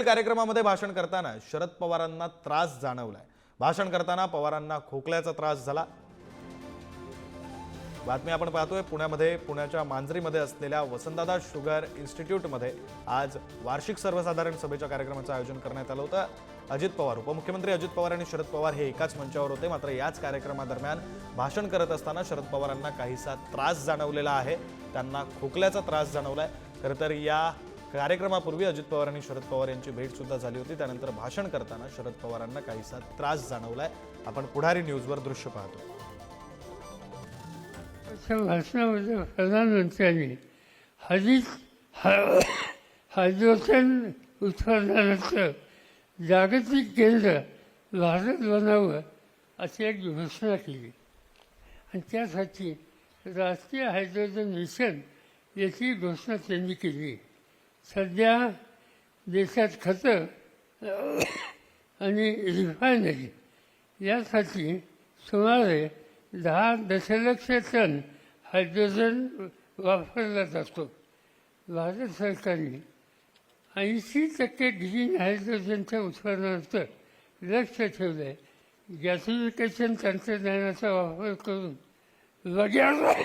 पुण्यातील कार्यक्रमामध्ये भाषण करताना शरद पवारांना त्रास जाणवलाय। भाषण करताना पवारांना खोकल्याचा त्रास झाला। बातमी आपण पाहतोय पुण्यामध्ये पुण्याच्या मांजरीमध्ये असलेल्या वसंतदादा शुगर इन्स्टिट्यूटमध्ये आज वार्षिक सर्वसाधारण सभेच्या कार्यक्रमाचं आयोजन करण्यात आलं होतं। अजित पवार, उपमुख्यमंत्री अजित पवार आणि शरद पवार हे एकाच मंचावर होते। मात्र याच कार्यक्रमादरम्यान भाषण करत असताना शरद पवारांना काहीसा त्रास जाणवलेला आहे। त्यांना खोकल्याचा त्रास जाणवलाय। खरं तर या कार्यक्रमापूर्वी अजित पवार आणि शरद पवार यांची भेट सुद्धा झाली होती। त्यानंतर भाषण करताना शरद पवारांना काहीसा त्रास जाणवलाय। आपण पुढारी न्यूजवर दृश्य पाहतो। भाषणामध्ये प्रधानमंत्र्यांनी हायड्रोजन उत्पादनाचं जागतिक केंद्र भारत बनावं अशी एक घोषणा केली आणि त्यासाठी राष्ट्रीय हायड्रोजन मिशन याची घोषणा त्यांनी केली। सध्या देशात खतं आणि रिफायनरी यासाठी सुमारे 10 दशलक्ष टन हायड्रोजन वापरला जातो। भारत सरकारने 80% ग्रीन हायड्रोजनच्या उत्पादनावर लक्ष ठेवलं आहे। गॅसिफिकेशन तंत्रज्ञानाचा वापर करून वगैरे